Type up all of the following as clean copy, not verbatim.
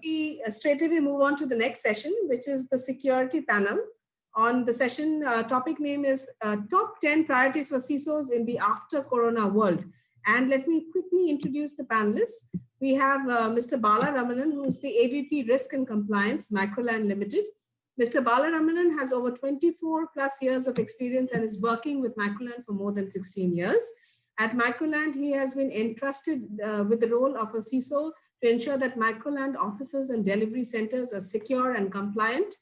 We straight away move on to the next session, which is the security panel. On the session, topic name is Top 10 Priorities for CISOs in the After Corona World. And let me quickly introduce the panelists. We have Mr. Bala Ramanan, who is the AVP Risk and Compliance, Microland Limited. Mr. Bala Ramanan has over 24 plus years of experience and is working with Microland for more than 16 years. At Microland, he has been entrusted with the role of a CISO to ensure that Microland offices and delivery centers are secure and compliant.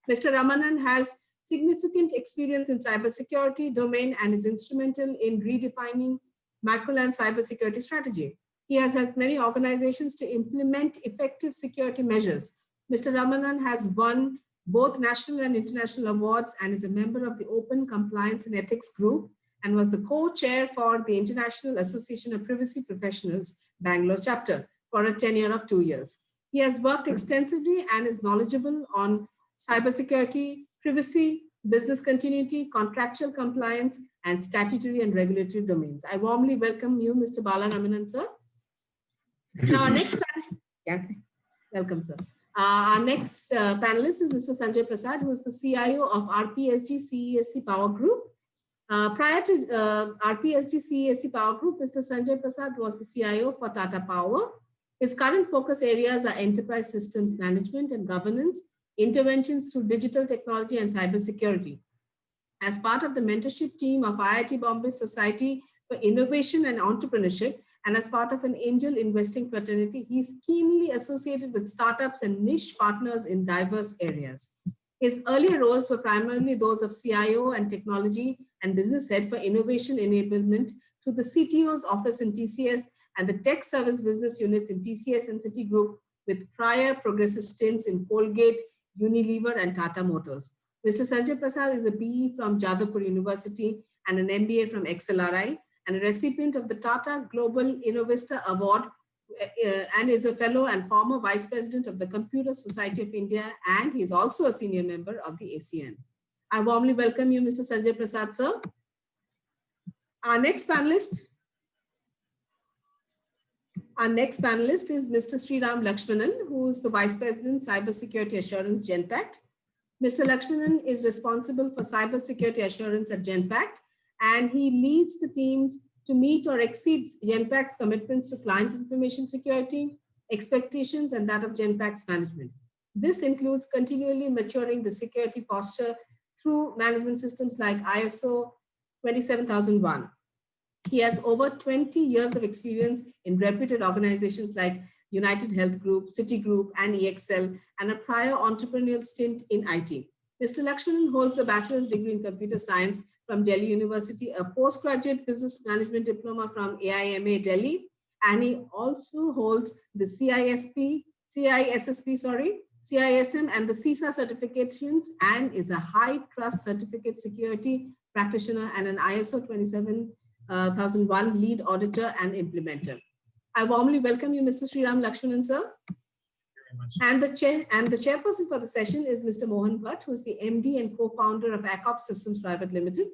Mr. Ramanan has significant experience in cybersecurity domain and is instrumental in redefining Microland cybersecurity strategy. He has helped many organizations to implement effective security measures. Mr. Ramanan has won both national and international awards and is a member of the Open Compliance and Ethics Group and was the co-chair for the International Association of Privacy Professionals, Bangalore chapter, for a tenure of 2 years. He has worked extensively and is knowledgeable on cybersecurity, privacy, business continuity, contractual compliance, and statutory and regulatory domains. I warmly welcome you, Mr. Bala Ramanan, sir. Now, our next welcome, sir. Our next panelist is Mr. Sanjay Prasad, who is the CIO of RPSG CESC Power Group. Prior to RPSG CESC Power Group, Mr. Sanjay Prasad was the CIO for Tata Power. His current focus areas are enterprise systems management and governance, interventions through digital technology and cybersecurity. As part of the mentorship team of IIT Bombay Society for Innovation and Entrepreneurship, and as part of an angel investing fraternity, he is keenly associated with startups and niche partners in diverse areas. His earlier roles were primarily those of CIO and technology and business head for innovation enablement through the CTO's office in TCS and the tech service business units in TCS and Citigroup, with prior progressive stints in Colgate, Unilever, and Tata Motors. Mr. Sanjay Prasad is a BE from Jadavpur University and an MBA from XLRI, and a recipient of the Tata Global Innovista Award, and is a fellow and former vice president of the Computer Society of India, and he is also a senior member of the ACN. I warmly welcome you, Mr. Sanjay Prasad, sir. Our next panelist is Mr. Sriram Lakshmanan, who is the Vice President, Cybersecurity Assurance, Genpact. Mr. Lakshmanan is responsible for cybersecurity assurance at Genpact, and he leads the teams to meet or exceed Genpact's commitments to client information security, expectations, and that of Genpact's management. This includes continually maturing the security posture through management systems like ISO 27001. He has over 20 years of experience in reputed organizations like United Health Group, Citigroup, and EXL, and a prior entrepreneurial stint in IT. Mr. Lakshmanan holds a bachelor's degree in computer science from Delhi University, a postgraduate business management diploma from AIMA Delhi, and he also holds the CISM and the CISA certifications, and is a high trust certificate security practitioner and an ISO 27001 lead auditor and implementer. I warmly welcome you, Mr. Sriram Lakshmanan, sir. And the chairperson for the session is Mr. Mohan Bhatt, who is the MD and co-founder of ACOP Systems Private Limited.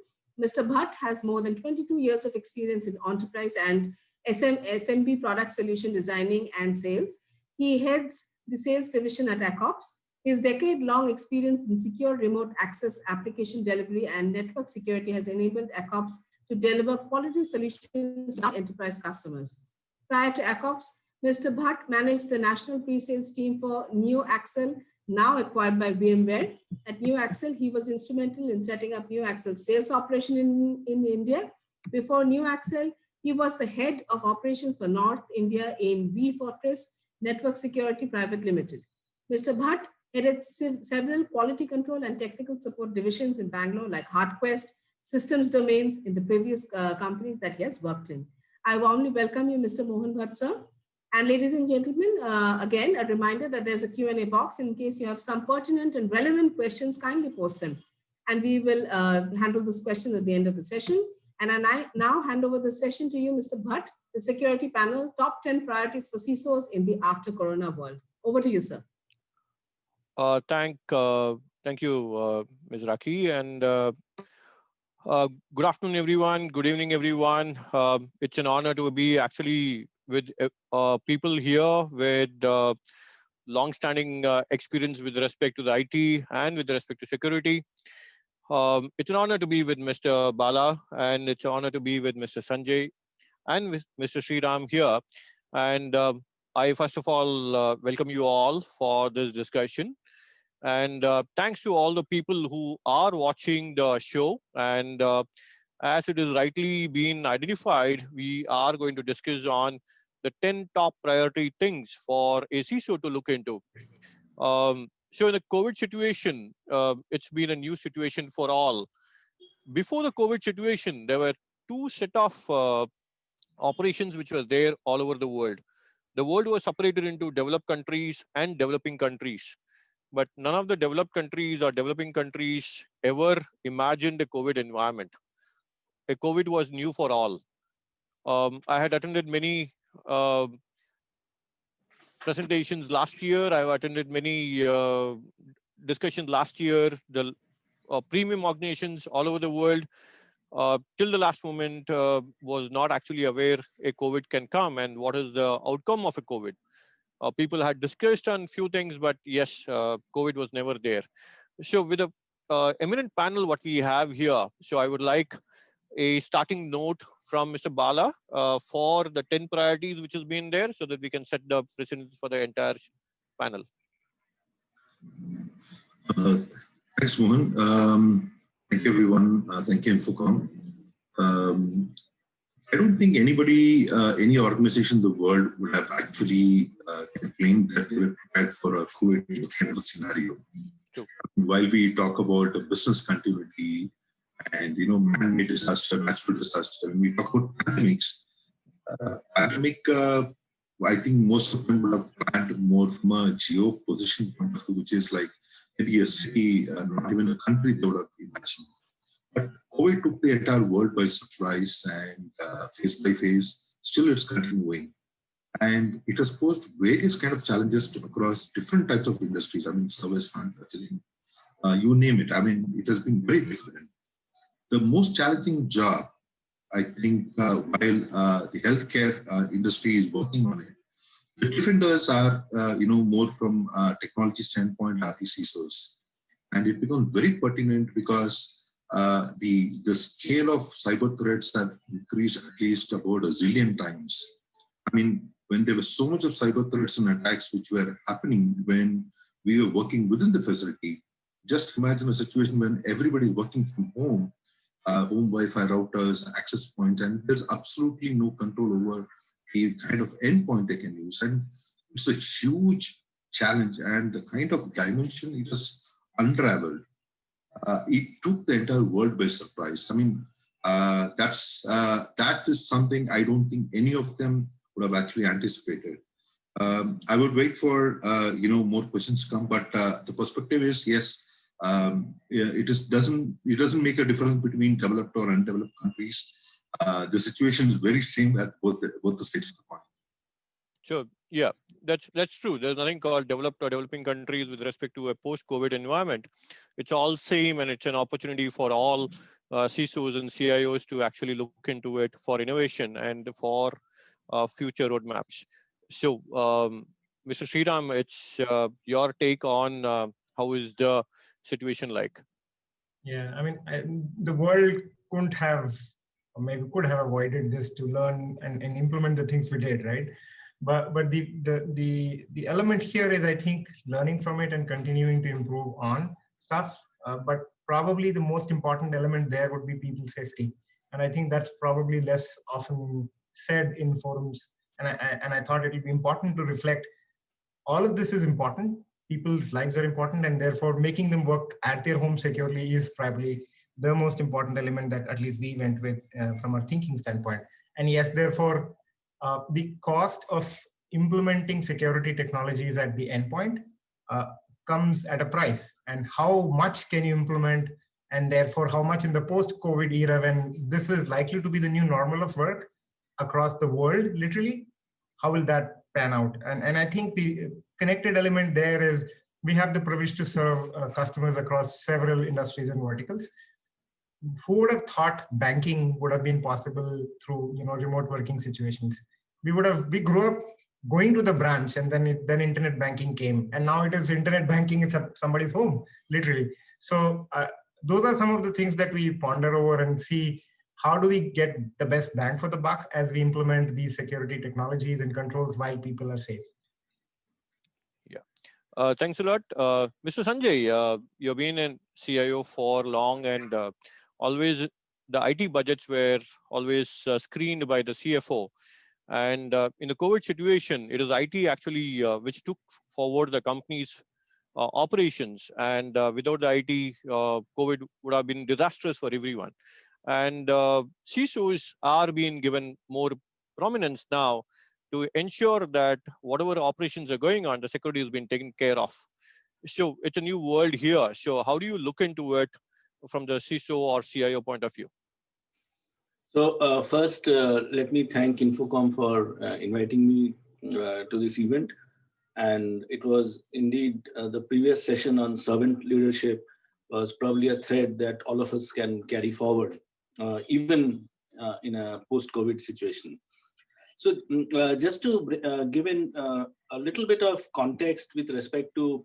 Mr. Bhatt has more than 22 years of experience in enterprise and SMB product solution designing and sales. He heads the sales division at ACOPS. His decade-long experience in secure remote access application delivery and network security has enabled ACOPS to deliver quality solutions to enterprise customers. Prior to ACOPS, Mr. Bhatt managed the national pre-sales team for NeoAxle, now acquired by VMware. At NeoAxle, he was instrumental in setting up NeoAxle's sales operation in India. Before NeoAxle, he was the head of operations for North India in vFortress Network Security Private Limited. Mr. Bhatt headed several quality control and technical support divisions in Bangalore, like HeartQuest, systems domains in the previous companies that he has worked in. I warmly welcome you, Mr. Mohan Bhatt, sir. And ladies and gentlemen, again, a reminder that there's a Q&A box. In case you have some pertinent and relevant questions, kindly post them. And we will handle this question at the end of the session. And I now hand over the session to you, Mr. Bhatt, the security panel, top 10 priorities for CISOs in the after Corona world. Over to you, sir. Thank you, Ms. Rakhi. And good afternoon, everyone. Good evening, everyone. It's an honor to be actually with people here with long-standing experience with respect to the IT and with respect to security. It's an honor to be with Mr. Bala, and it's an honor to be with Mr. Sanjay and with Mr. Sriram here. And I, first of all, welcome you all for this discussion. And thanks to all the people who are watching the show. And as it is rightly been identified, we are going to discuss on the 10 top priority things for a CISO to look into. So in the COVID situation, it's been a new situation for all. Before the COVID situation, there were two set of operations which were there all over the world. The world was separated into developed countries and developing countries. But none of the developed countries or developing countries ever imagined a COVID environment. A COVID was new for all. I had attended many presentations last year. I've attended many discussions last year. The premium organizations all over the world, till the last moment, was not actually aware a COVID can come and what is the outcome of a COVID. People had discussed on few things, but yes, COVID was never there. So with the eminent panel, what we have here, so I would like a starting note from Mr. Bala for the 10 priorities which has been there so that we can set the precedence for the entire panel. Thanks, Mohan. Thank you, everyone. Thank you, Infocom. I don't think anybody, any organization in the world would have actually claimed that they were prepared for a COVID kind of a scenario. True. While we talk about business continuity and man-made disaster, natural disaster, and we talk about pandemics, I think most of them would have planned more from a geo-position point of view, which is like maybe a city, not even a country they would have imagined. But COVID took the entire world by surprise, and phase by phase, still it's continuing. And it has posed various kind of challenges across different types of industries. I mean, service, manufacturing, you name it. I mean, it has been very different. The most challenging job, I think, while the healthcare industry is working on it, the defenders are, more from technology standpoint, are the CISOs. And it becomes very pertinent because the scale of cyber threats have increased at least about a zillion times. I mean, when there was so much of cyber threats and attacks which were happening when we were working within the facility, just imagine a situation when everybody is working from home, home Wi-Fi routers, access point, and there's absolutely no control over the kind of endpoint they can use. And it's a huge challenge, and the kind of dimension it has unraveled. It took the entire world by surprise. I mean, that is something I don't think any of them would have actually anticipated. I would wait for more questions to come, but the perspective is yes. It doesn't make a difference between developed or undeveloped countries. The situation is very same at both the states of the coin. Sure. Yeah, that's true. There's nothing called developed or developing countries with respect to a post-COVID environment. It's all same, and it's an opportunity for all CISOs and CIOs to actually look into it for innovation and for future roadmaps. So, Mr. Sriram, it's your take on how is the situation like? Yeah, I mean, the world couldn't have, or maybe could have avoided this to learn and implement the things we did, right? But the element here is, I think, learning from it and continuing to improve on stuff. But probably the most important element there would be people safety, and I think that's probably less often said in forums. And I thought it would be important to reflect. All of this is important. People's lives are important, and therefore making them work at their home securely is probably the most important element that at least we went with from our thinking standpoint. And yes, therefore, the cost of implementing security technologies at the endpoint comes at a price. And how much can you implement, and therefore how much in the post-COVID era, when this is likely to be the new normal of work across the world, literally, how will that pan out? And I think the connected element there is we have the privilege to serve customers across several industries and verticals. Who would have thought banking would have been possible through remote working situations? We grew up going to the branch, and then internet banking came, and now it is internet banking. It's at somebody's home, literally. So those are some of the things that we ponder over and see how do we get the best bang for the buck as we implement these security technologies and controls while people are safe. Yeah, thanks a lot, Mr. Sanjay. You've been a CIO for long, and always the IT budgets were always screened by the CFO. And in the COVID situation, it is IT actually which took forward the company's operations. And without the IT, COVID would have been disastrous for everyone. And CISOs are being given more prominence now to ensure that whatever operations are going on, the security has been taken care of. So it's a new world here. So how do you look into it from the CISO or CIO point of view? So first, let me thank Infocom for inviting me to this event. And it was indeed the previous session on servant leadership was probably a thread that all of us can carry forward, even in a post-COVID situation. So just to give in a little bit of context with respect to,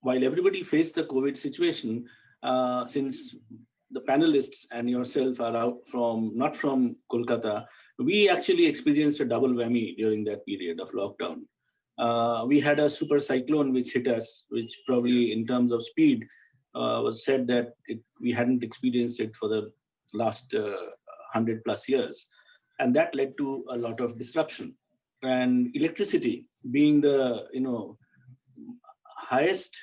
while everybody faced the COVID situation, since the panelists and yourself are not from Kolkata, we actually experienced a double whammy during that period of lockdown. We had a super cyclone which hit us, which probably in terms of speed was said that we hadn't experienced it for the last 100 plus years. And that led to a lot of disruption. And electricity being the highest,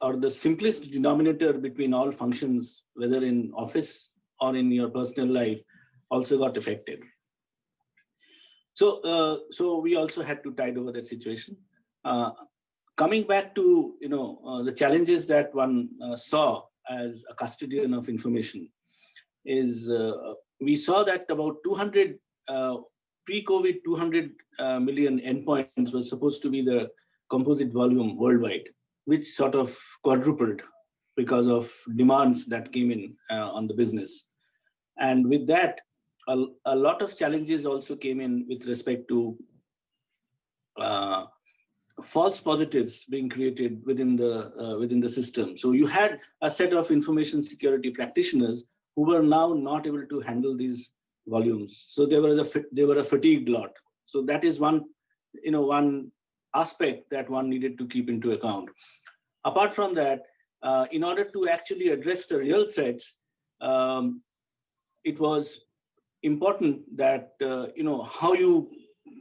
or the simplest denominator between all functions, whether in office or in your personal life, also got affected. So we also had to tide over that situation. Coming back to the challenges that one saw as a custodian of information is we saw that about 200 pre-COVID 200 million endpoints was supposed to be the composite volume worldwide, which sort of quadrupled because of demands that came in on the business. And with that, a lot of challenges also came in with respect to false positives being created within the system. So you had a set of information security practitioners who were now not able to handle these volumes. So they were a fatigued lot. So that is one aspect that one needed to keep into account. Apart from that, in order to actually address the real threats, it was important that how you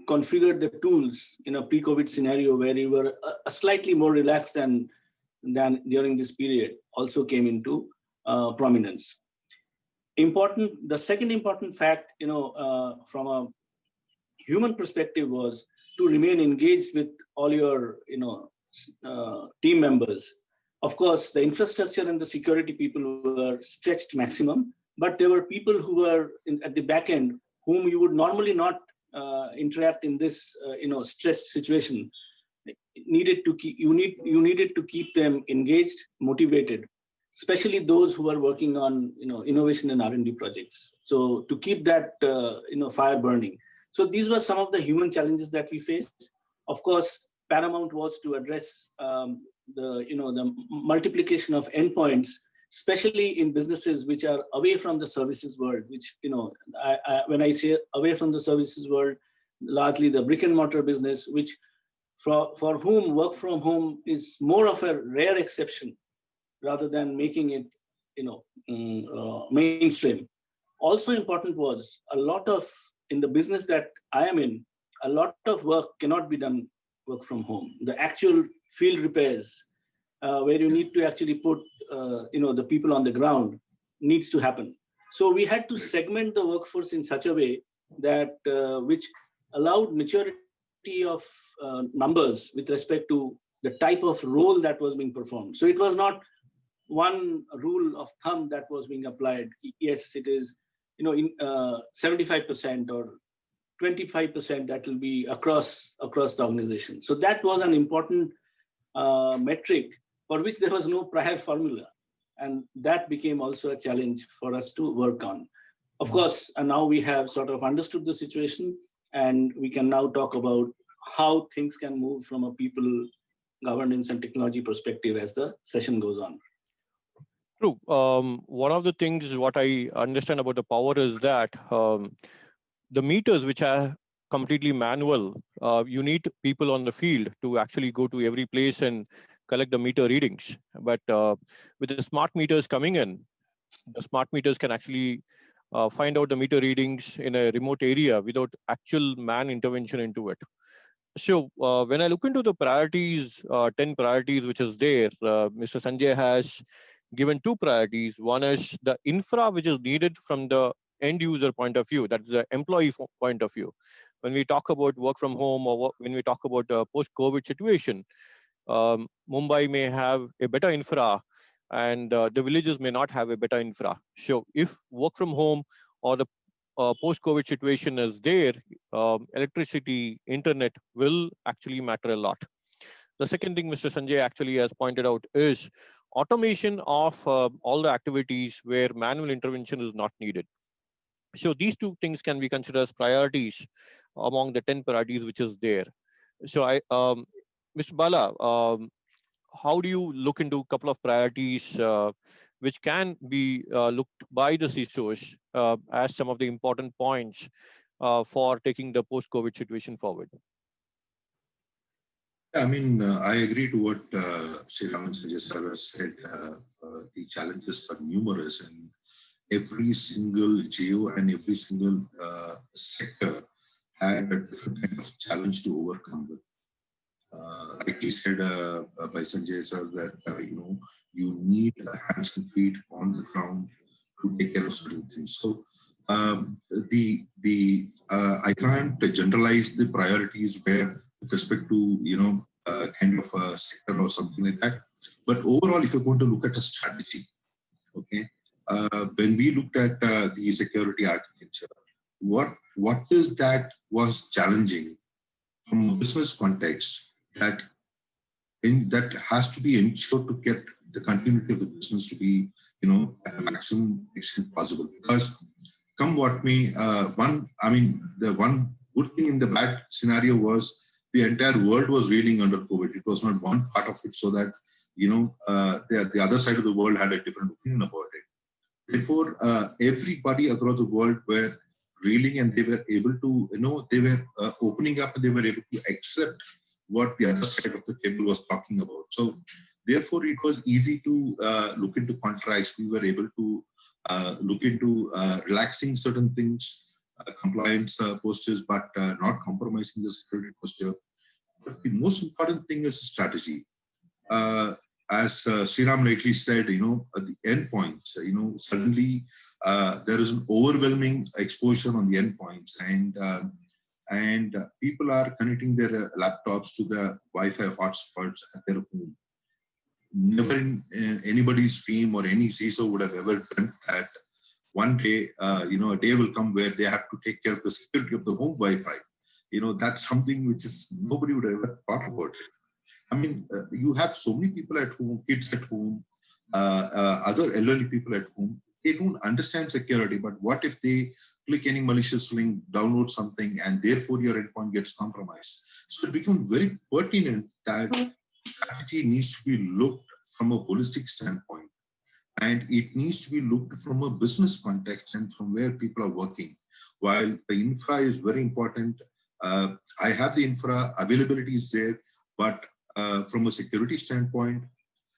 configured the tools in a pre-COVID scenario where you were slightly more relaxed than during this period also came into prominence. The second important fact, from a human perspective, was to remain engaged with all your, team members. Of course, the infrastructure and the security people were stretched maximum, but there were people who were at the back end whom you would normally not interact in this, stressed situation. You needed to keep them engaged, motivated, especially those who are working on, innovation and R&D projects. So to keep that, fire burning. So these were some of the human challenges that we faced. Of course, paramount was to address the multiplication of endpoints, especially in businesses which are away from the services world, which, when I say away from the services world, largely the brick and mortar business, which for whom work from home is more of a rare exception rather than making it, mainstream. Also important was in the business that I am in, a lot of work cannot be done work from home. The actual field repairs, where you need to actually put, the people on the ground, needs to happen. So we had to segment the workforce in such a way that which allowed maturity of numbers with respect to the type of role that was being performed. So it was not one rule of thumb that was being applied. Yes, it is, 75% or 25% that will be across the organization. So that was an important metric for which there was no prior formula. And that became also a challenge for us to work on. Of course, and now we have sort of understood the situation, and we can now talk about how things can move from a people, governance, and technology perspective as the session goes on. True. One of the things what I understand about the power is that the meters which are completely manual, you need people on the field to actually go to every place and collect the meter readings. But with the smart meters coming in, the smart meters can actually find out the meter readings in a remote area without actual man intervention into it. So when I look into the priorities, 10 priorities which is there, Mr. Sanjay has given 2 priorities. One is the infra which is needed from the end user point of view, that's the employee point of view. When we talk about work from home or when we talk about the post-COVID situation, Mumbai may have a better infra and the villages may not have a better infra. So if work from home or the post-COVID situation is there, electricity, internet will actually matter a lot. The second thing Mr. Sanjay actually has pointed out is automation of all the activities where manual intervention is not needed. So these 2 things can be considered as priorities among the 10 priorities which is there. So Mr. Bala, how do you look into a couple of priorities which can be looked by the CISOs as some of the important points for taking the post-COVID situation forward? I mean, I agree to what Sriram and Sanjay sir has said. The challenges are numerous, and every single geo and every single sector had a different kind of challenge to overcome with. Like he said by Sanjay sir that you need hands and feet on the ground to take care of certain things. So I can't generalize the priorities where with respect to kind of a sector or something like that. But overall, if you're going to look at a strategy, okay, when we looked at the security architecture, what is that was challenging from a business context that has to be ensured to get the continuity of the business to be at the maximum extent possible. Because come what may, the one good thing in the bad scenario was the entire world was reeling under COVID. It was not one part of it, so that the other side of the world had a different opinion about it. Therefore, everybody across the world were reeling, and they were able to, they were opening up, and they were able to accept what the other side of the table was talking about. So, therefore, it was easy to look into contracts. We were able to look into relaxing certain things, compliance postures, but not compromising the security posture. But the most important thing is strategy. As Sriram rightly said, at the endpoints, suddenly there is an overwhelming exposure on the endpoints, and people are connecting their laptops to the Wi-Fi hotspots at their home. Never in anybody's team or any CISO would have ever done that. One day, a day will come where they have to take care of the security of the home Wi-Fi. That's something which is nobody would ever thought about it. I mean, you have so many people at home, kids at home, other elderly people at home. They don't understand security, but what if they click any malicious link, download something, and therefore your endpoint gets compromised? So it becomes very pertinent that strategy needs to be looked from a holistic standpoint, and it needs to be looked from a business context and from where people are working. While the infra is very important, I have the infra, availability is there, but from a security standpoint,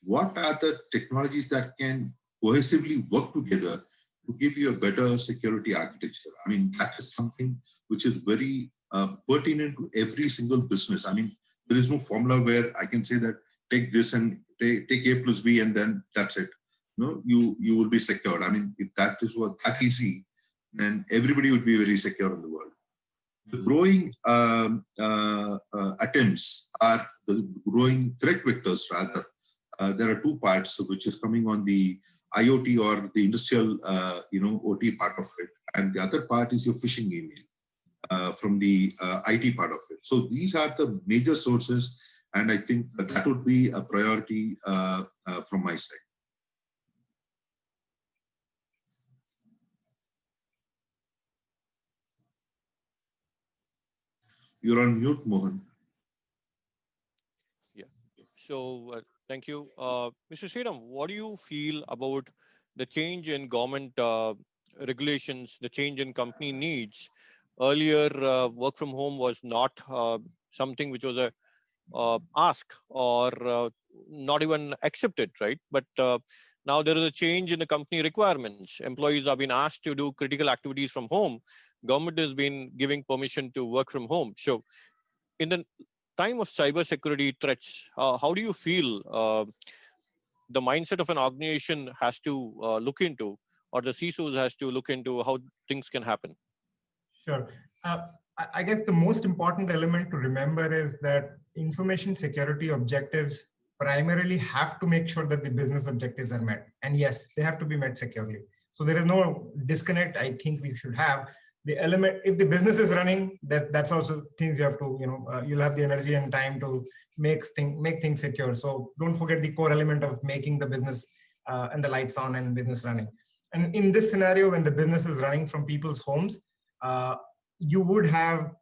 what are the technologies that can cohesively work together to give you a better security architecture? I mean, that is something which is very pertinent to every single business. I mean, there is no formula where I can say that take this and take A plus B and then that's it. No, you will be secured. I mean, if that was that easy, then everybody would be very secure in the world. The growing attempts are the growing threat vectors rather. There are 2 parts which is coming on the IoT or the industrial, OT part of it, and the other part is your phishing email from the IT part of it. So these are the major sources, and I think that would be a priority from my side. You're on mute, Mohan. Yeah. So thank you. Mr. Sriram, what do you feel about the change in government regulations, the change in company needs? Earlier, work from home was not something which was a ask or not even accepted, right? But now there is a change in the company requirements. Employees are being asked to do critical activities from home. Government has been giving permission to work from home. So in the time of cybersecurity threats, how do you feel the mindset of an organization has to look into, or the CISOs has to look into how things can happen? Sure. I guess the most important element to remember is that information security objectives primarily have to make sure that the business objectives are met. And yes, they have to be met securely. So there is no disconnect I think we should have. The element, if the business is running, that's also things you have to, you'll have the energy and time to make things secure. So don't forget the core element of making the business and the lights on and business running. And in this scenario, when the business is running from people's homes, you would have,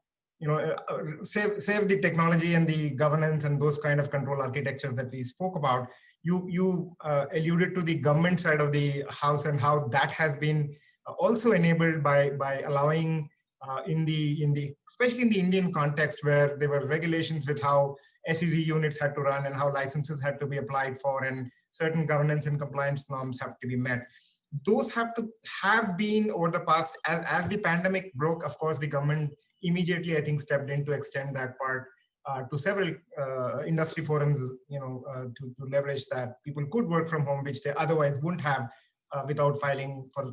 save the technology and the governance and those kind of control architectures that we spoke about. You alluded to the government side of the house and how that has been also enabled by allowing especially in the Indian context, where there were regulations with how SEZ units had to run and how licenses had to be applied for and certain governance and compliance norms have to be met. Those have been over the past, as the pandemic broke, of course, the government immediately, I think, stepped in to extend that part to several industry forums, to leverage that people could work from home, which they otherwise wouldn't have without filing for,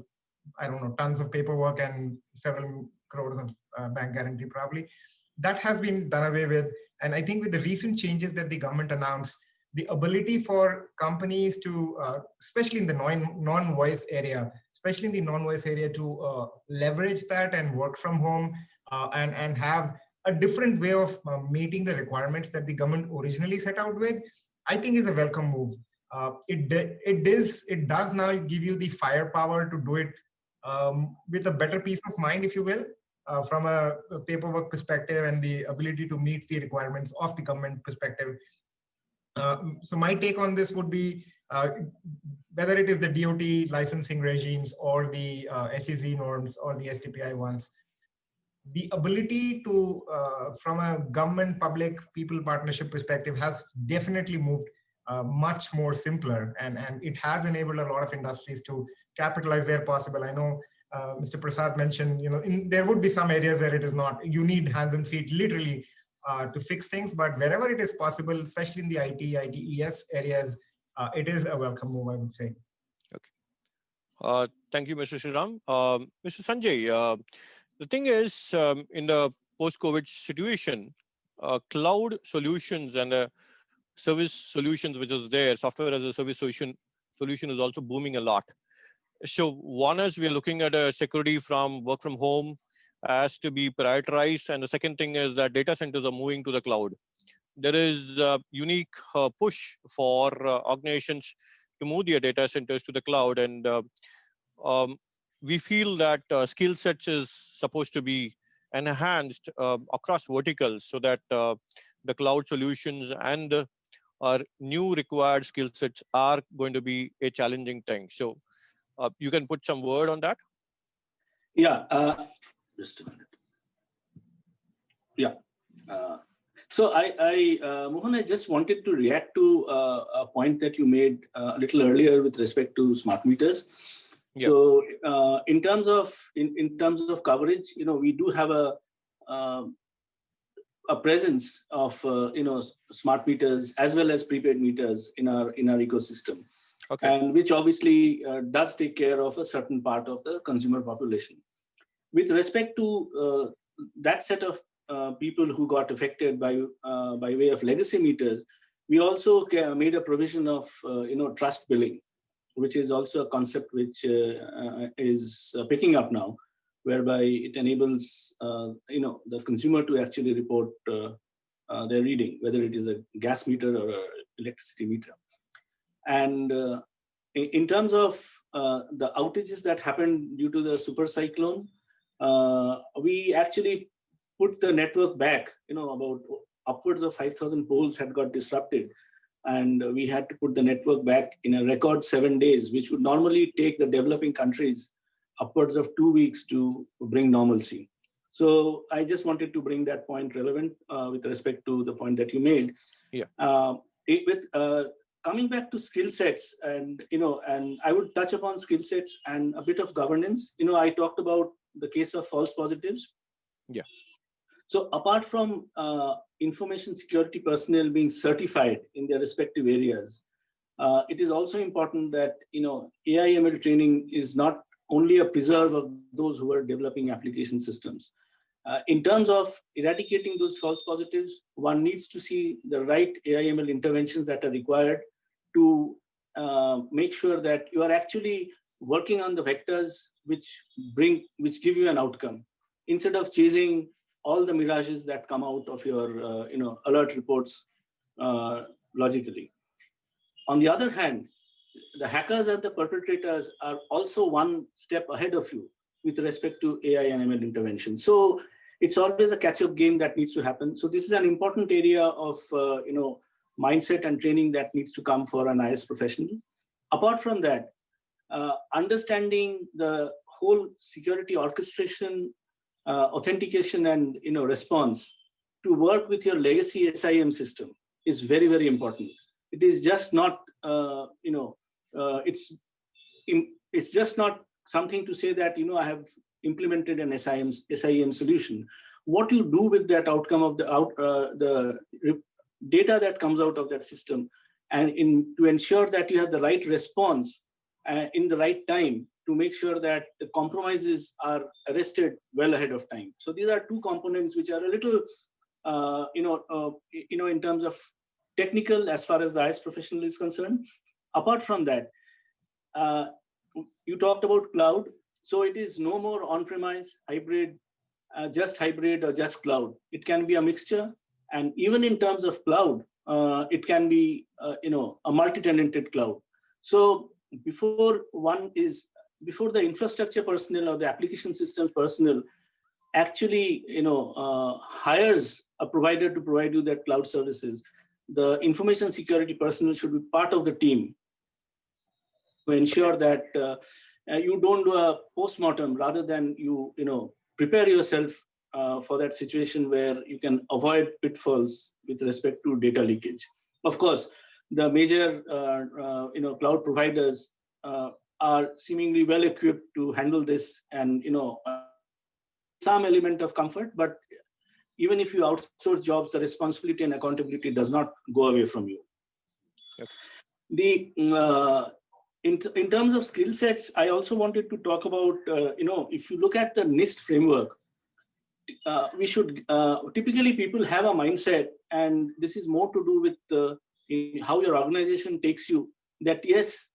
I don't know, tons of paperwork and several crores of bank guarantee probably. That has been done away with. And I think with the recent changes that the government announced, the ability for companies to, especially in the non-voice area, to leverage that and work from home and have a different way of meeting the requirements that the government originally set out with, I think is a welcome move. It does now give you the firepower to do it with a better peace of mind, if you will, from a paperwork perspective and the ability to meet the requirements of the government perspective. So my take on this would be, whether it is the DOT licensing regimes or the SEZ norms or the STPI ones, the ability to, from a government public people partnership perspective, has definitely moved much more simpler, and it has enabled a lot of industries to capitalize where possible. I know Mr. Prasad mentioned, there would be some areas where it is not, you need hands and feet literally to fix things, but wherever it is possible, especially in the ITES areas, it is a welcome move, I would say. Okay. Thank you, Mr. Sriram. Mr. Sanjay, the thing is, in the post-COVID situation, cloud solutions and service solutions, which is there, software as a service solution is also booming a lot. So one is, we are looking at a security from work from home has to be prioritized. And the second thing is that data centers are moving to the cloud. There is a unique push for organizations to move their data centers to the cloud. And we feel that skill sets is supposed to be enhanced across verticals, so that the cloud solutions and our new required skill sets are going to be a challenging thing. So you can put some word on that? Yeah, just a minute. Yeah. So Mohan, I just wanted to react to a point that you made a little earlier with respect to smart meters. Yeah. So in terms of coverage, we do have a presence of smart meters as well as prepaid meters in our ecosystem. Okay. And which obviously does take care of a certain part of the consumer population. With respect to that set of people who got affected by way of legacy meters, we also made a provision of trust billing, which is also a concept which is picking up now, whereby it enables the consumer to actually report their reading, whether it is a gas meter or an electricity meter. And in terms of the outages that happened due to the super cyclone, we actually put the network back. About upwards of 5,000 poles had got disrupted, and we had to put the network back in a record 7 days, which would normally take the developing countries upwards of 2 weeks to bring normalcy. So I just wanted to bring that point relevant with respect to the point that you made. Yeah. Coming back to skill sets, and I would touch upon skill sets and a bit of governance. I talked about the case of false positives. Yeah. So apart from information security personnel being certified in their respective areas, it is also important that AI/ML training is not only a preserve of those who are developing application systems. In terms of eradicating those false positives, one needs to see the right AI/ML interventions that are required to make sure that you are actually working on the vectors which give you an outcome, instead of chasing all the mirages that come out of your alert reports logically. On the other hand, the hackers and the perpetrators are also one step ahead of you with respect to AI and ML intervention. So it's always a catch-up game that needs to happen. So this is an important area of mindset and training that needs to come for an IS professional. Apart from that, understanding the whole security orchestration, authentication, and response to work with your legacy SIM system is very, very important. It is just not it's just not something to say that I have implemented an SIM solution. What you do with that outcome of the data that comes out of that system, and to ensure that you have the right response in the right time, to make sure that the compromises are arrested well ahead of time. So these are two components which are a little in terms of technical as far as the IS professional is concerned. Apart from that, you talked about cloud. So it is no more on-premise, hybrid, just hybrid or just cloud. It can be a mixture. And even in terms of cloud, it can be a multi-tenanted cloud. So before the infrastructure personnel or the application systems personnel actually hires a provider to provide you that cloud services, the information security personnel should be part of the team to ensure that you don't do a post-mortem, rather than you prepare yourself for that situation where you can avoid pitfalls with respect to data leakage. Of course, the major cloud providers are seemingly well equipped to handle this, and some element of comfort, but even if you outsource jobs, the responsibility and accountability does not go away from you. Okay. In terms of skill sets, I also wanted to talk about, if you look at the NIST framework, we should, typically people have a mindset, and this is more to do with how your organization takes you, that yes,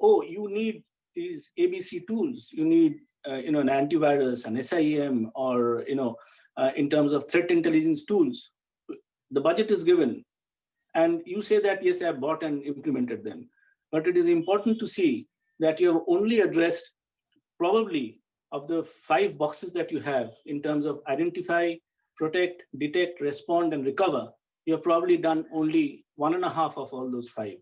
you need these ABC tools, you need an antivirus, an SIEM, or in terms of threat intelligence tools. The budget is given, and you say that yes, I have bought and implemented them. But it is important to see that you have only addressed probably of the 5 boxes that you have in terms of identify, protect, detect, respond, and recover. You have probably done only 1.5 of all those 5.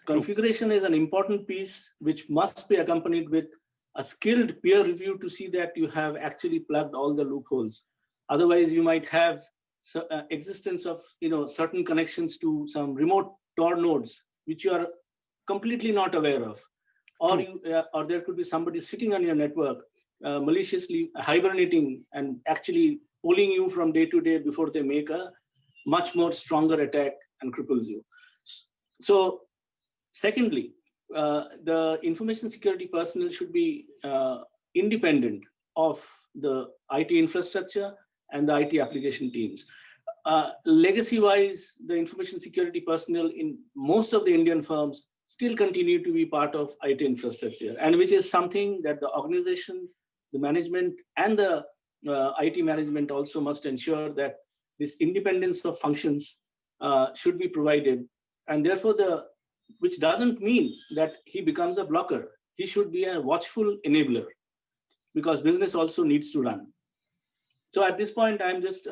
Configuration is an important piece which must be accompanied with a skilled peer review to see that you have actually plugged all the loopholes. Otherwise, you might have existence of certain connections to some remote Tor nodes which you are completely not aware of, or or there could be somebody sitting on your network maliciously hibernating and actually pulling you from day to day before they make a much more stronger attack and cripples you. So secondly, the information security personnel should be independent of the IT infrastructure and the IT application teams. Legacy-wise, the information security personnel in most of the Indian firms still continue to be part of IT infrastructure, and which is something that the organization, the management, and the IT management also must ensure that this independence of functions should be provided. And therefore, which doesn't mean that he becomes a blocker. He should be a watchful enabler, because business also needs to run. So at this point, I'm just,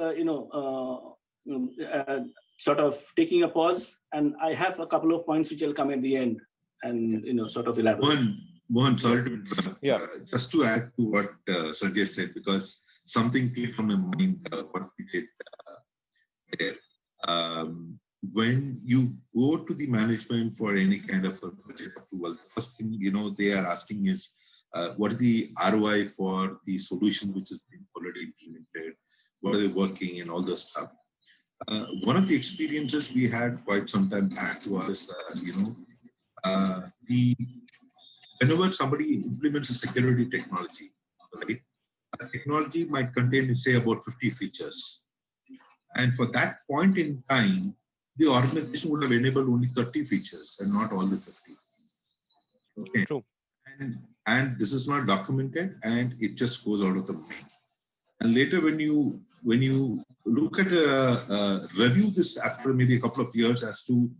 sort of taking a pause, and I have a couple of points which will come at the end and, sort of elaborate. Mohan, sorry to interrupt. Yeah. Just to add to what Sanjay said, because something came from my mind, what we did there. When you go to the management for any kind of a budget approval, the first thing they are asking is, what is the ROI for the solution which has been already implemented? What are they working and all those stuff? One of the experiences we had quite some time back was, whenever somebody implements a security technology, right, a technology might contain, say, about 50 features. And for that point in time, the organization would have enabled only 30 features and not all the 50. Okay. True. And this is not documented, and it just goes out of the mind. And later, when you look at review this after maybe a couple of years as to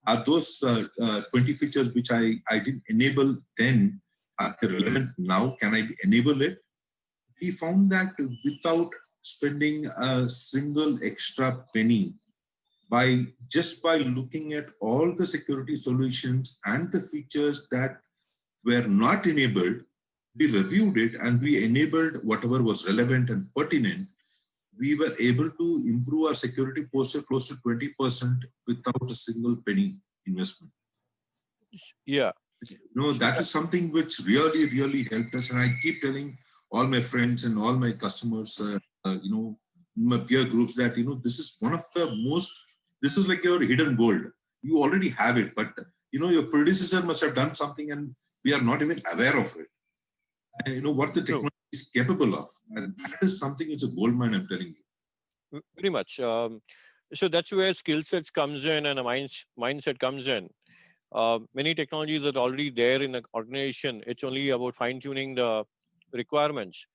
are those 20 features which I didn't enable then are relevant now, can I enable it? We found that without spending a single extra penny, just by looking at all the security solutions and the features that were not enabled, we reviewed it and we enabled whatever was relevant and pertinent. We were able to improve our security posture close to 20% without a single penny investment. Yeah. No, that is something which really, really helped us. And I keep telling all my friends and all my customers, my peer groups that, this is one of the most, this is like your hidden gold. You already have it, but, your predecessor must have done something and we are not even aware of it. And what the technology is capable of. And that is something, it's a gold mine, I'm telling you. Very much. So that's where skill sets comes in and a mindset comes in. Many technologies are already there in an organization. It's only about fine-tuning the requirements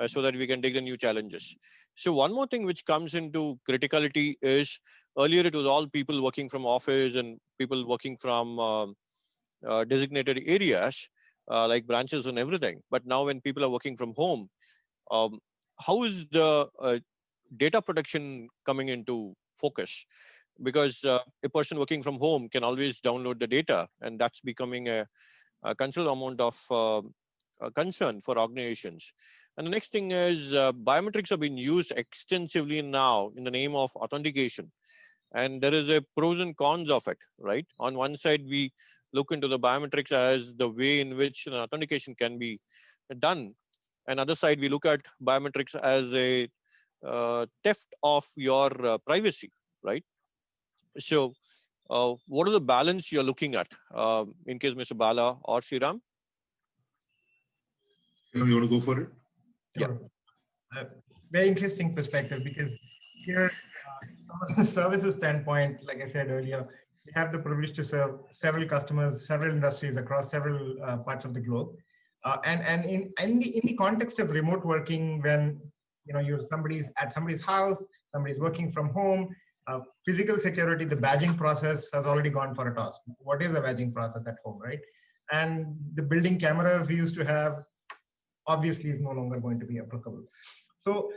so that we can take the new challenges. So one more thing which comes into criticality is earlier it was all people working from office and people working from designated areas like branches and everything. But now when people are working from home, how is the data protection coming into focus? Because a person working from home can always download the data, and that's becoming a considerable amount of concern for organizations. And the next thing is biometrics have been used extensively now in the name of authentication. And there is a pros and cons of it, right? On one side, we look into the biometrics as the way in which an authentication can be done. And other side, we look at biometrics as a theft of your privacy, right? So what are the balance you're looking at in case Mr. Bala or Sriram? You want to go for it? Sure. Very interesting perspective, because here, from a services standpoint, like I said earlier, we have the privilege to serve several customers, several industries across several parts of the globe. And in the context of remote working, when somebody's at somebody's house, somebody's working from home, physical security, the badging process has already gone for a toss. What is a badging process at home, right? And the building cameras we used to have obviously is no longer going to be applicable. So,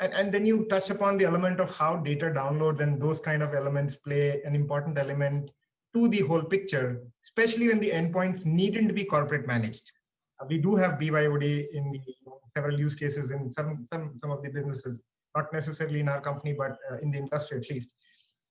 and then you touch upon the element of how data downloads and those kind of elements play an important element to the whole picture, especially when the endpoints needn't to be corporate managed. We do have BYOD in the several use cases in some of the businesses, not necessarily in our company, but in the industry at least.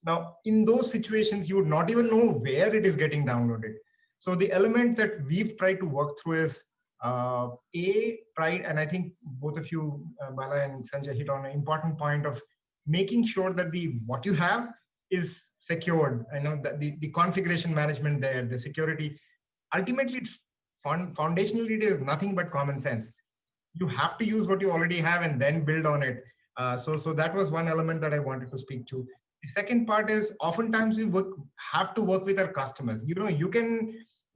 Now, in those situations, you would not even know where it is getting downloaded. So the element that we've tried to work through is and I think both of you, Bala and Sanjay, hit on an important point of making sure that what you have is secured. I know that the configuration management there, the security, ultimately it's foundationally it is nothing but common sense. You have to use what you already have and then build on it. So that was one element that I wanted to speak to. The second part is oftentimes we have to work with our customers. You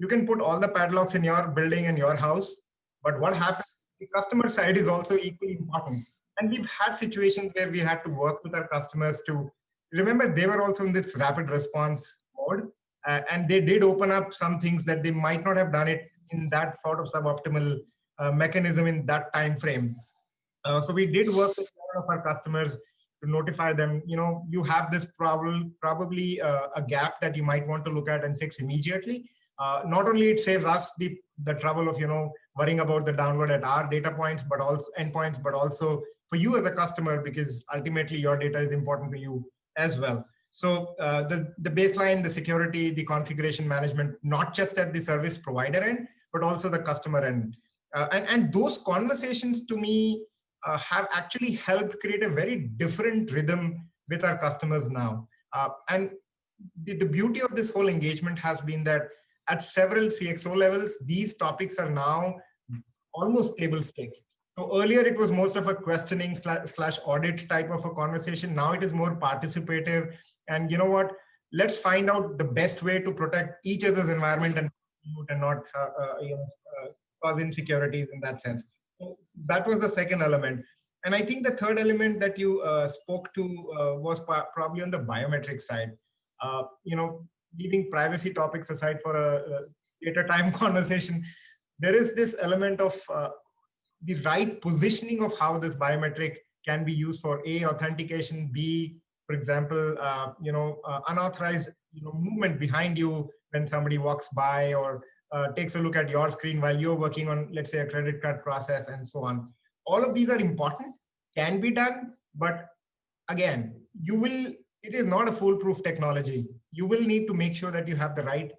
can put all the padlocks in your building and your house, but what happens, the customer side is also equally important. And we've had situations where we had to work with our customers to, remember, they were also in this rapid response mode, and they did open up some things that they might not have done it in that sort of suboptimal mechanism in that time frame. So we did work with one of our customers to notify them, you have this problem, probably a gap that you might want to look at and fix immediately. Not only it saves us the trouble of, worrying about the download at our data points, but also endpoints, but also for you as a customer, because ultimately your data is important to you as well. So the baseline, the security, the configuration management, not just at the service provider end, but also the customer end. And those conversations to me have actually helped create a very different rhythm with our customers now. And the beauty of this whole engagement has been that at several CXO levels, these topics are now almost table stakes. So earlier it was most of a questioning slash audit type of a conversation. Now it is more participative. And you know what? Let's find out the best way to protect each other's environment and not cause insecurities in that sense. So that was the second element. And I think the third element that you spoke to was probably on the biometric side. Leaving privacy topics aside for a later time conversation, there is this element of the right positioning of how this biometric can be used for A, authentication, B, for example, unauthorized movement behind you when somebody walks by or takes a look at your screen while you're working on, let's say, a credit card process and so on. All of these are important, can be done, but again, it is not a foolproof technology. You will need to make sure that you have the right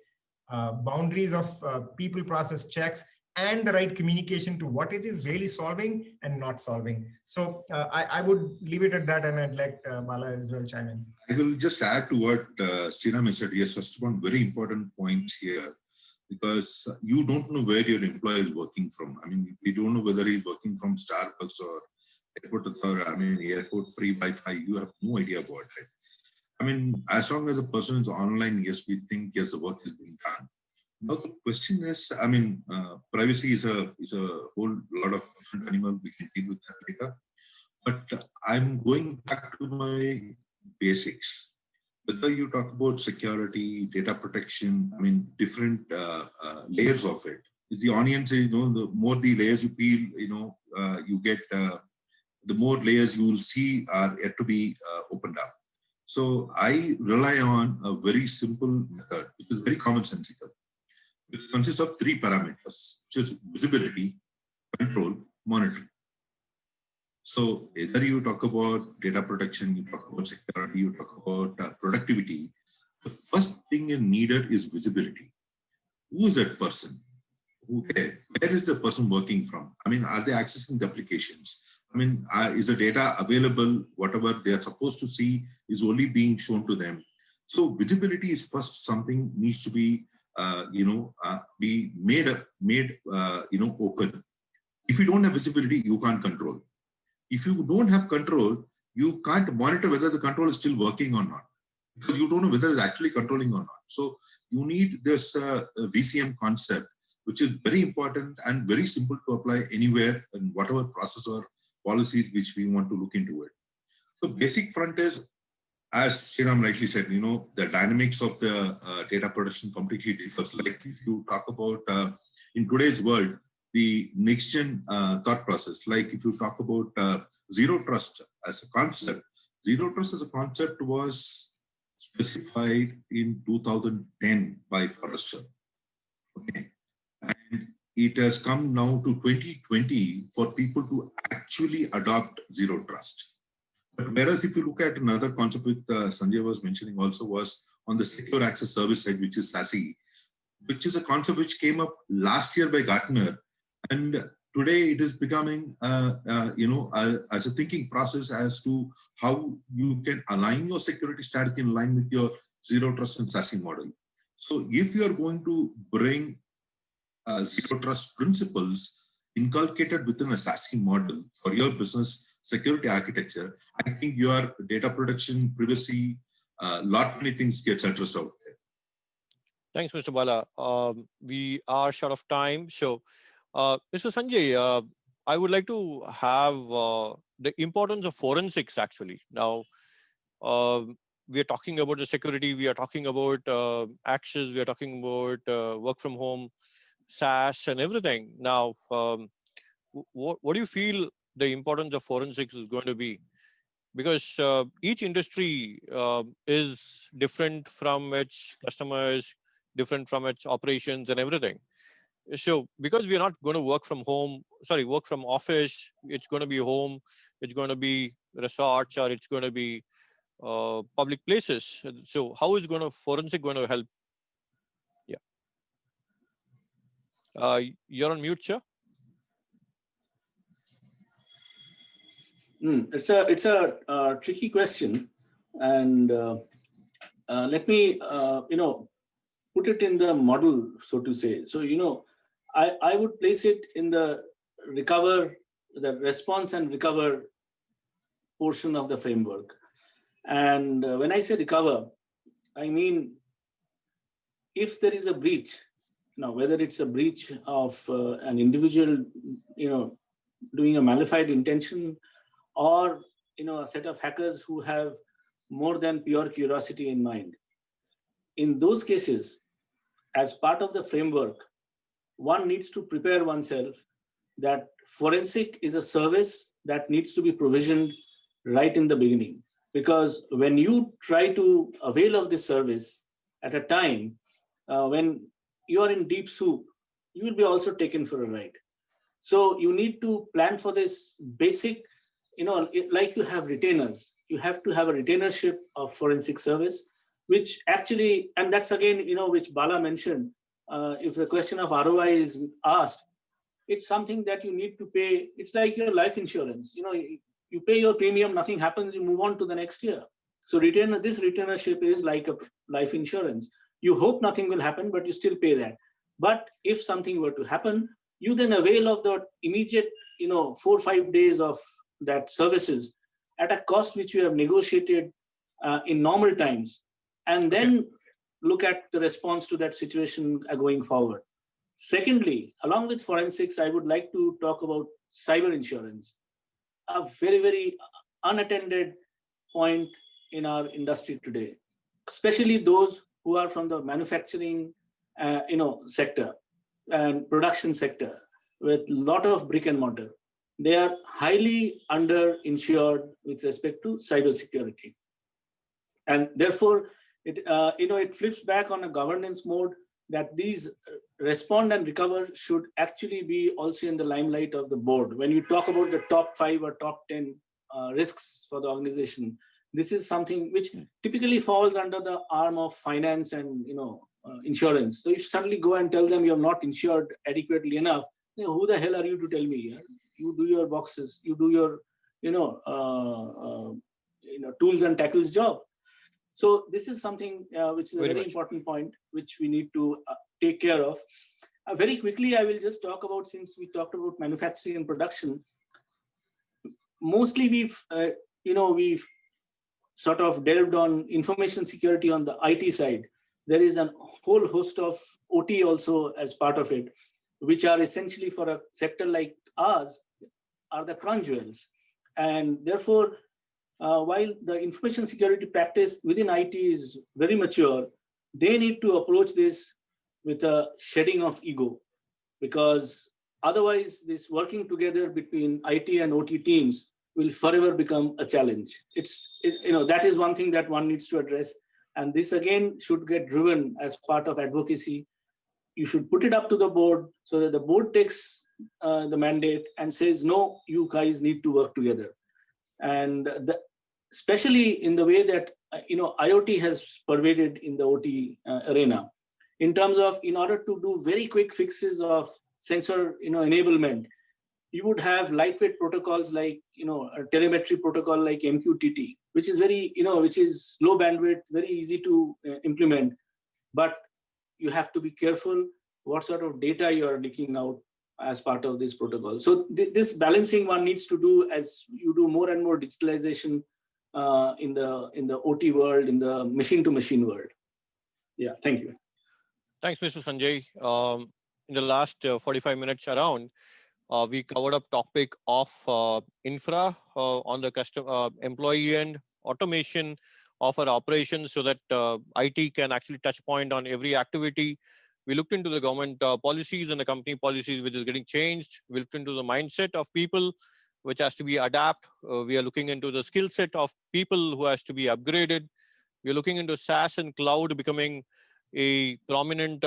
boundaries of people process checks and the right communication to what it is really solving and not solving. So I would leave it at that, and I'd like Bala as well chime in. I will just add to what Sriram said. Yes, just one very important point here, because you don't know where your employee is working from. I mean, we don't know whether he's working from Starbucks or airport free Wi-Fi. You have no idea about it. I mean, as long as a person is online, yes, we think yes, the work is being done. Now the question is, I mean, privacy is a whole lot of different animal. We can deal with that later. But I'm going back to my basics. Whether you talk about security, data protection, I mean, different layers of it. It's the onions, the more the layers you peel, you get, the more layers you will see are yet to be opened up. So I rely on a very simple method, which is very commonsensical, which consists of 3 parameters, which is visibility, control, monitoring. So either you talk about data protection, you talk about security, you talk about productivity, the first thing needed is visibility. Who is that person? Where is the person working from? I mean, are they accessing the applications? I mean, is the data available? Whatever they are supposed to see is only being shown to them. So visibility is first something needs to be, be made open. If you don't have visibility, you can't control. If you don't have control, you can't monitor whether the control is still working or not, because you don't know whether it's actually controlling or not. So you need this VCM concept, which is very important and very simple to apply anywhere in whatever process or policies which we want to look into it. So basic front is, as Sriram rightly said, the dynamics of the data protection completely differs. Like if you talk about in today's world, the next gen thought process, like if you talk about zero trust as a concept, zero trust as a concept was specified in 2010 by Forrester. Okay. And it has come now to 2020 for people to actually adopt zero trust. But whereas if you look at another concept which Sanjay was mentioning also was on the secure access service side, which is SASE, which is a concept which came up last year by Gartner. And today it is becoming, as a thinking process as to how you can align your security strategy in line with your zero trust and SASE model. So if you are going to bring zero trust principles inculcated within a SASE model for your business security architecture, I think your data protection, privacy, lot many things gets addressed out there. Thanks, Mr. Bala. We are short of time. So, Mr. Sanjay, I would like to have the importance of forensics actually. Now, we are talking about the security, we are talking about access, we are talking about work from home, SaaS and everything. Now, what do you feel the importance of forensics is going to be, because each industry is different from its customers, different from its operations and everything. So because we're not going to work from office, it's going to be home, it's going to be resorts, or it's going to be public places. So how is forensic going to help? Yeah. You're on mute, sir. It's a tricky question, and let me put it in the model, so to say. So I would place it in the response and recover portion of the framework. And when I say recover, I mean if there is a breach, now whether it's a breach of an individual, doing a malified intention, or a set of hackers who have more than pure curiosity in mind. In those cases, as part of the framework, one needs to prepare oneself that forensic is a service that needs to be provisioned right in the beginning. Because when you try to avail of this service at a time when you are in deep soup, you will be also taken for a ride. So you need to plan for this basic, like you have retainers, you have to have a retainership of forensic service, which actually, and that's again, which Bala mentioned, if the question of ROI is asked, it's something that you need to pay. It's like your life insurance. You pay your premium, nothing happens, you move on to the next year. So this retainership is like a life insurance. You hope nothing will happen, but you still pay that. But if something were to happen, you then avail of the immediate, 4 or 5 days of that services at a cost which you have negotiated in normal times, and then look at the response to that situation going forward. Secondly, along with forensics, I would like to talk about cyber insurance, a very, very unattended point in our industry today, especially those who are from the manufacturing, sector and production sector with a lot of brick and mortar. They are highly underinsured with respect to cybersecurity. And therefore, it flips back on a governance mode that these respond and recover should actually be also in the limelight of the board. When you talk about the top 5 or top 10 risks for the organization, this is something which typically falls under the arm of finance and insurance. So if you suddenly go and tell them you're not insured adequately enough, who the hell are you to tell me? You do your boxes, you do your tools and tackles job. So this is something which is a very important point which we need to take care of. Very quickly, I will just talk about, since we talked about manufacturing and production, mostly we've sort of delved on information security on the IT side. There is a whole host of OT also as part of it, which are essentially for a sector like ours are the crown jewels. And therefore, while the information security practice within IT is very mature, they need to approach this with a shedding of ego, because otherwise this working together between IT and OT teams will forever become a challenge. That is one thing that one needs to address. And this again should get driven as part of advocacy. You should put it up to the board so that the board takes the mandate and says, no, you guys need to work together. And especially in the way that IoT has pervaded in the OT arena, in terms of, in order to do very quick fixes of sensor enablement, you would have lightweight protocols like a telemetry protocol like MQTT, which is very which is low bandwidth, very easy to implement, but you have to be careful what sort of data you are leaking out as part of this protocol. So this balancing one needs to do as you do more and more digitalization in the OT world, in the machine-to-machine world. Yeah, thank you. Thanks, Mr. Sanjay. In the last 45 minutes around, we covered up topic of infra on the customer employee end, automation of our operations so that IT can actually touch point on every activity. We looked into the government policies and the company policies which is getting changed. We looked into the mindset of people which has to be adapted. We are looking into the skill set of people who has to be upgraded. We're looking into SaaS and cloud becoming a prominent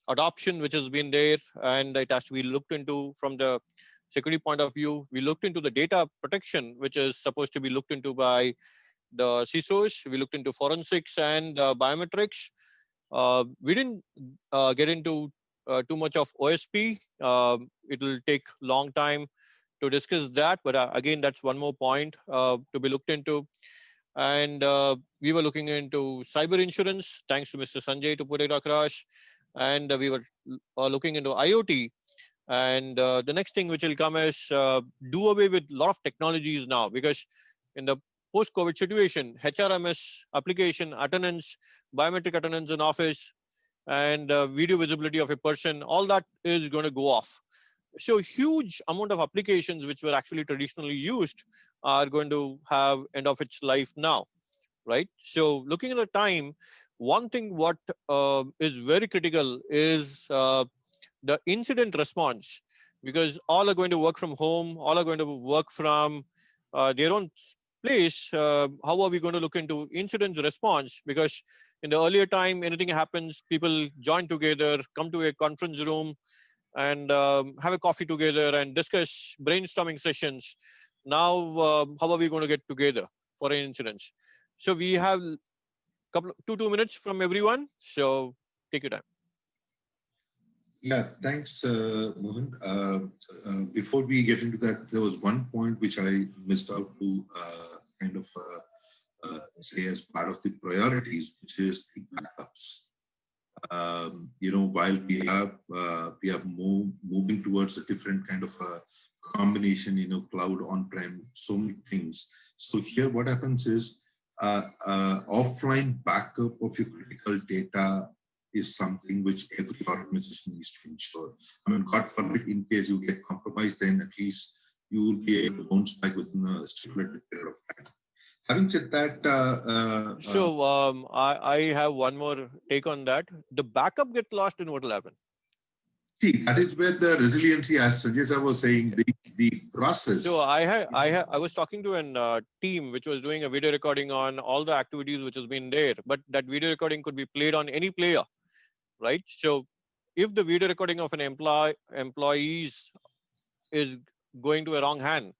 adoption, which has been there, and it has to be looked into from the security point of view. We looked into the data protection, which is supposed to be looked into by the CISOs. We looked into forensics and biometrics. We didn't get into too much of OSP. It will take long time to discuss that, but again, that's one more point to be looked into. And we were looking into cyber insurance, thanks to Mr. Sanjay to put it across. And we were looking into IoT. And the next thing which will come is do away with a lot of technologies now, because in the post-COVID situation, HRMS application, attendance, biometric attendance in office, and video visibility of a person, all that is going to go off. So huge amount of applications which were actually traditionally used are going to have end of its life now, right? So looking at the time, one thing what is very critical is the incident response, because all are going to work from home, all are going to work from their own place. How are we going to look into incident response? Because in the earlier time, anything happens, people join together, come to a conference room, and have a coffee together and discuss brainstorming sessions. Now, how are we going to get together for an incident? So we have two minutes from everyone. So take your time. Yeah, thanks, Mohan. Before we get into that, there was one point which I missed out to kind of say as part of the priorities, which is the backups. While we are moving towards a different kind of a combination, cloud, on-prem, so many things. So here what happens is offline backup of your critical data is something which every organization needs to ensure. I mean, God forbid, in case you get compromised, then at least you will be able to bounce back within a stipulated period of time. Having said that, I have one more take on that. The backup get lost, and what will happen? See, that is where the resiliency, as Sanjay was saying, the process. So I was talking to a team which was doing a video recording on all the activities which has been there, but that video recording could be played on any player, right? So if the video recording of an employees is going to a wrong hand,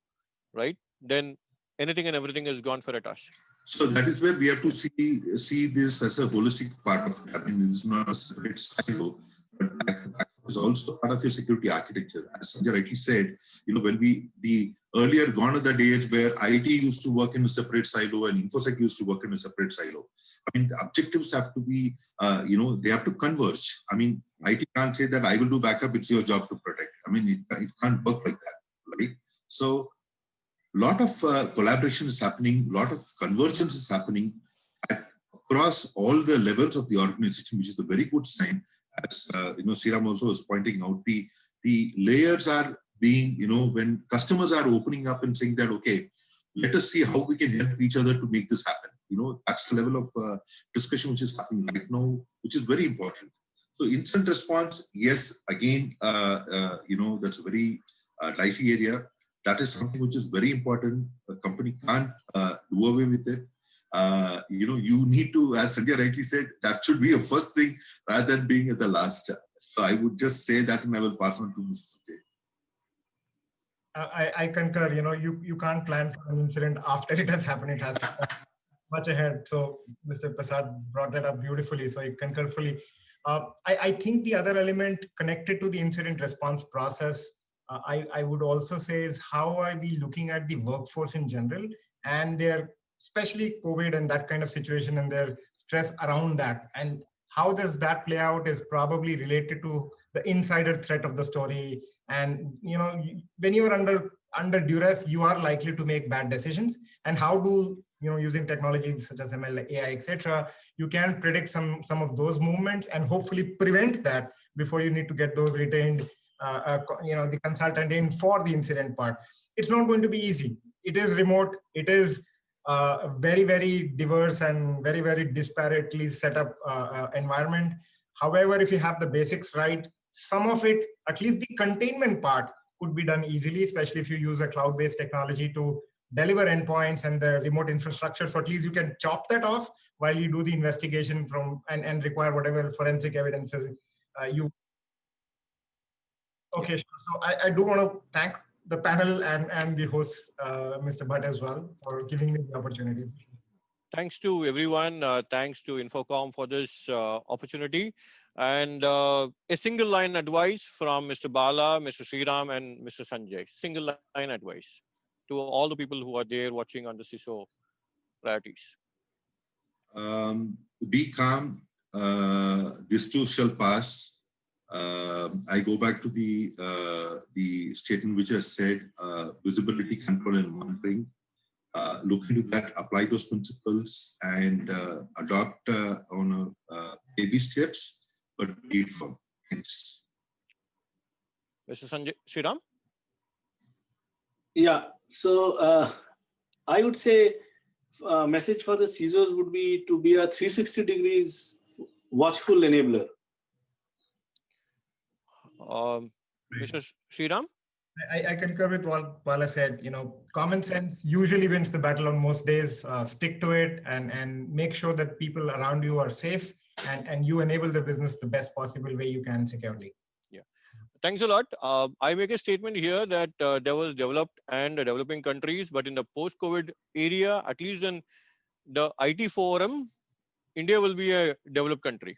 right, then anything and everything is gone for a toss. So that is where we have to see this as a holistic part of it. I mean, it's not a separate silo, but backup is also part of your security architecture. As Sanjay rightly said, when the earlier gone are the days where IT used to work in a separate silo and InfoSec used to work in a separate silo. I mean, the objectives have to be, they have to converge. I mean, IT can't say that I will do backup, it's your job to protect. I mean, it can't work like that, right? So a lot of collaboration is happening, a lot of convergence is happening across all the levels of the organization, which is a very good sign. As Sriram also was pointing out, the layers are being, when customers are opening up and saying that, okay, let us see how we can help each other to make this happen. That's the level of discussion which is happening right now, which is very important. So incident response, yes, again, that's a very dicey area. That is something which is very important. A company can't do away with it. You need to, as Sanjay rightly said, that should be a first thing rather than being at the last. So I would just say that, and I will pass on to Mr. Sanjay. I concur. You can't plan for an incident after it has happened. It has to happen much ahead. So Mr. Prasad brought that up beautifully. So I concur fully. I think the other element connected to the incident response process, I would also say, is how are we looking at the workforce in general and their, especially COVID and that kind of situation and their stress around that, and how does that play out is probably related to the insider threat of the story. And when you're under duress, you are likely to make bad decisions. And how do using technologies such as ML, AI, etc., you can predict some of those movements and hopefully prevent that before you need to get those retained the consultant in for the incident part. It's not going to be easy. It is remote. It is very, very diverse and very, very disparately set up environment. However, if you have the basics right, some of it, at least the containment part, could be done easily, especially if you use a cloud-based technology to deliver endpoints and the remote infrastructure. So at least you can chop that off while you do the investigation and require whatever forensic evidences you. Okay, sure. So I do want to thank the panel and the host, Mr. Bhatt, as well, for giving me the opportunity. Thanks to everyone. Thanks to Infocom for this opportunity. And a single line advice from Mr. Bala, Mr. Sriram, and Mr. Sanjay. Single line advice to all the people who are there watching on the CISO priorities. Be calm. This too shall pass. I go back to the statement which I said, visibility, control, and monitoring. Look into that, apply those principles, and adopt on baby steps, but be firm. Thanks. Mr. Sanjay, Sriram? Yeah, so I would say a message for the CISOs would be to be a 360 degrees watchful enabler. Mr. Sriram? I concur with what Bala said. Common sense usually wins the battle on most days. Stick to it and make sure that people around you are safe and you enable the business the best possible way you can securely. Yeah, thanks a lot. I make a statement here that there was developed and developing countries, but in the post-COVID area, at least in the IT forum, India will be a developed country.